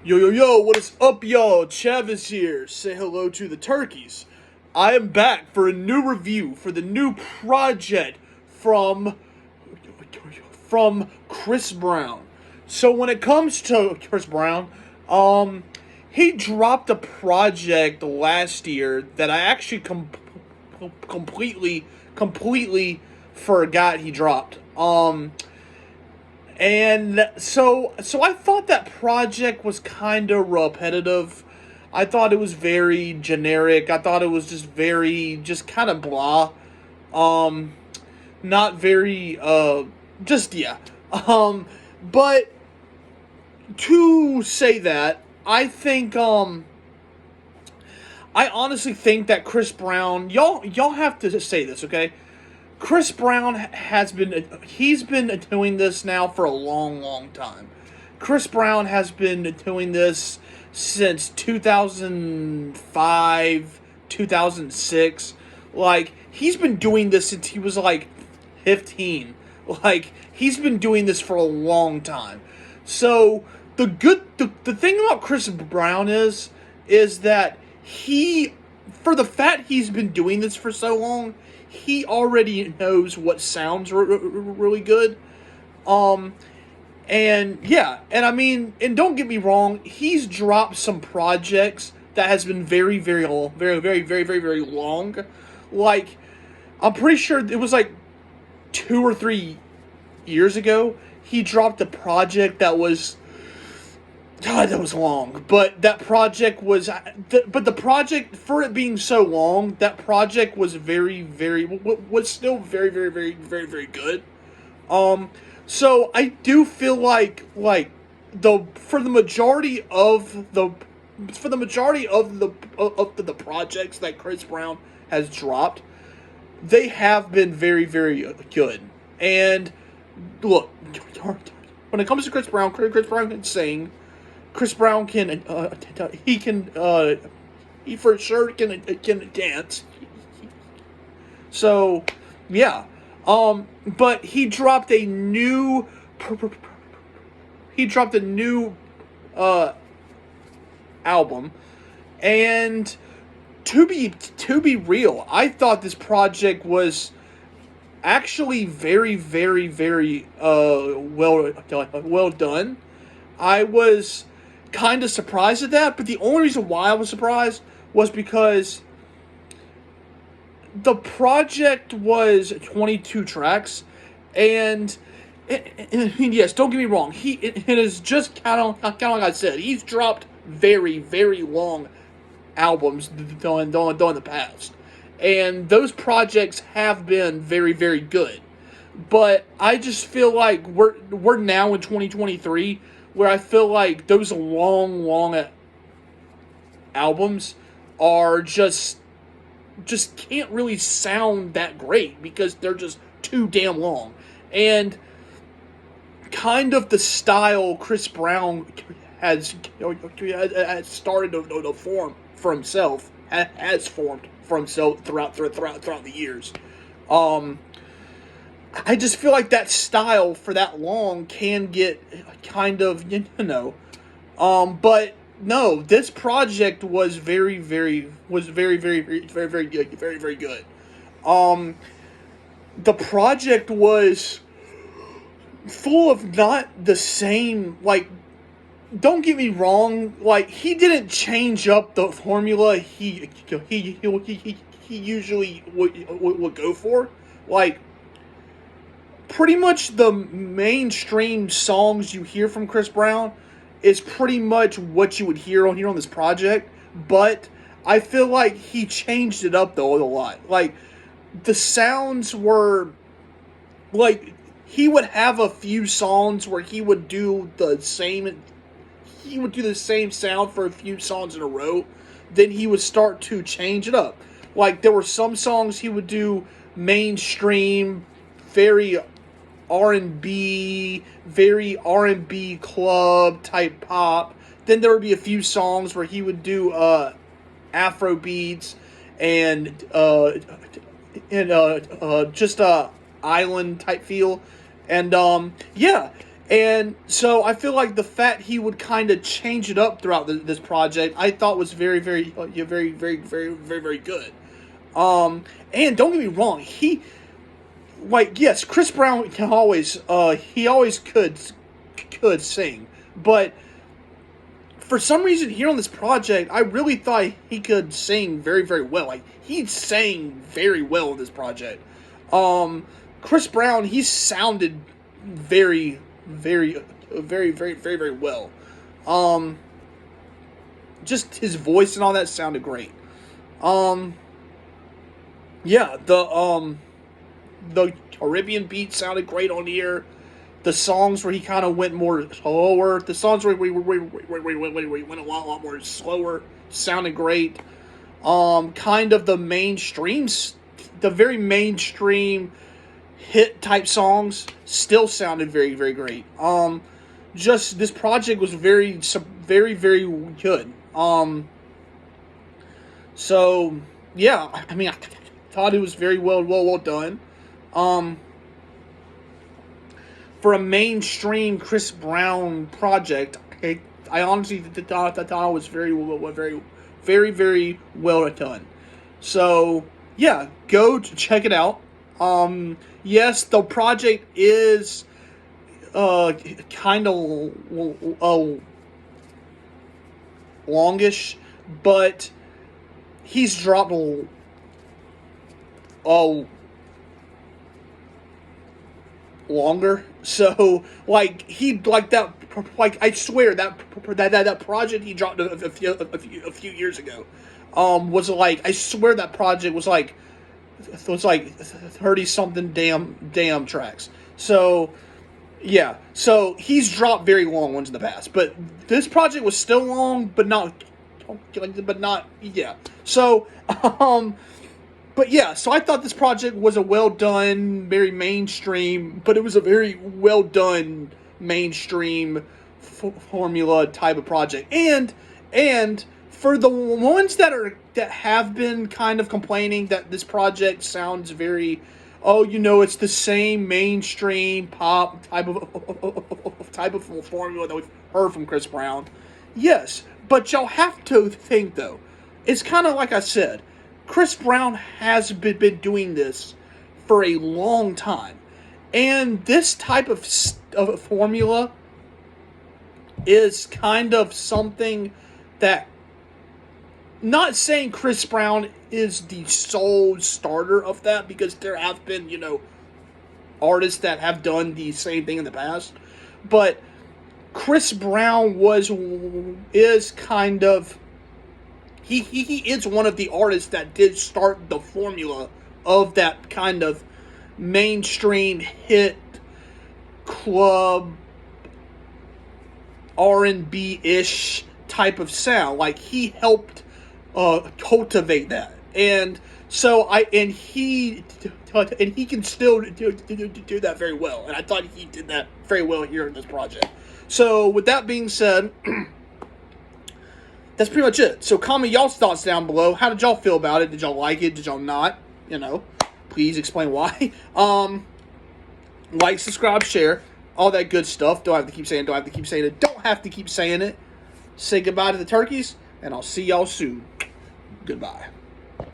Yo, yo, yo, what is up, y'all? Chavis here. Say hello to the turkeys. I am back for a new review for the new project from Chris Brown. So when it comes to Chris Brown, he dropped a project last year that I actually completely forgot he dropped. And so I thought that project was kind of repetitive. I thought it was very generic. I thought it was just kind of blah. Um, Not very, just, yeah. But to say that, I honestly think that Chris Brown, y'all have to say this, okay? Chris Brown he's been doing this now for a long time. Chris Brown has been doing this since 2005, 2006. Like, he's been doing this since he was like 15. Like, he's been doing this for a long time. So, the thing about Chris Brown is that for the fact he's been doing this for so long, he already knows what sounds really good. And yeah, and I mean, and don't get me wrong, he's dropped some projects that has been very long, very long. Like, I'm pretty sure it was like 2 or 3 years ago, he dropped a project that was, God, that was long. But that project was, but the project, for it being so long, that project was was still very good. So I do feel like for the majority of the projects that Chris Brown has dropped, they have been very good. And look, when it comes to Chris Brown can sing. Chris Brown he for sure can dance. So, yeah. But he dropped a new album, and to be real, I thought this project was actually very well done. I was kind of surprised at that, but the only reason why I was surprised was because the project was 22 tracks, and yes, don't get me wrong, it is just kind of like I said, he's dropped very long albums during the past, and those projects have been very good. But I just feel like we're now in 2023, where I feel like those long albums are just can't really sound that great because they're just too damn long. And kind of the style Chris Brown has started to form for himself, has formed for himself throughout the years. I just feel like that style for that long can get kind of, but no, this project was very good, very good. The project was full of not the same, like, don't get me wrong, like, he didn't change up the formula he usually would go for. Like, pretty much the mainstream songs you hear from Chris Brown is pretty much what you would hear on this project, but I feel like he changed it up though a lot. Like, the sounds were, like, he would have a few songs where he would do the same sound for a few songs in a row. Then he would start to change it up. Like, there were some songs he would do mainstream, very R&B club type pop. Then there would be a few songs where he would do Afro beats and just a island type feel. And yeah, And so I feel like the fact he would kind of change it up throughout this project, I thought was very good. And don't get me wrong, yes, Chris Brown can always he always could sing, but for some reason here on this project, I really thought he could sing very well. Like, he sang very well in this project. Chris Brown, he sounded very well. Just his voice and all that sounded great. Yeah, the Caribbean beat sounded great on here. The songs where he kind of went more slower, the songs where we went a lot more slower, sounded great. Kind of the mainstreams, the very mainstream hit type songs still sounded very great. Just this project was very good. So yeah, I mean, I thought it was very well done. For a mainstream Chris Brown project, I honestly thought it was very well done. So yeah, go check it out. Yes, the project is kind of longish, but he's dropped longer. So like I swear that project he dropped a few years ago was like, I swear that project was like 30 something damn tracks. So yeah, so he's dropped very long ones in the past, but this project was still long, but not yeah. So but yeah, so I thought this project was a well done, very mainstream, but it was a very well done mainstream formula type of project. And for the ones that have been kind of complaining that this project sounds very, it's the same mainstream pop type of formula that we've heard from Chris Brown. Yes, but y'all have to think though. It's kind of like I said. Chris Brown has been doing this for a long time. And this type of formula is kind of something that, not saying Chris Brown is the sole starter of that, because there have been, artists that have done the same thing in the past. But Chris Brown is kind of, He is one of the artists that did start the formula of that kind of mainstream hit club R&B-ish type of sound. Like, he helped cultivate that, and so he can still do that very well. And I thought he did that very well here in this project. So with that being said. That's pretty much it. So comment y'all's thoughts down below. How did y'all feel about it? Did y'all like it? Did y'all not? Please explain why. Like, subscribe, share, all that good stuff. Don't have to keep saying it. Don't have to keep saying it. Say goodbye to the turkeys, and I'll see y'all soon. Goodbye.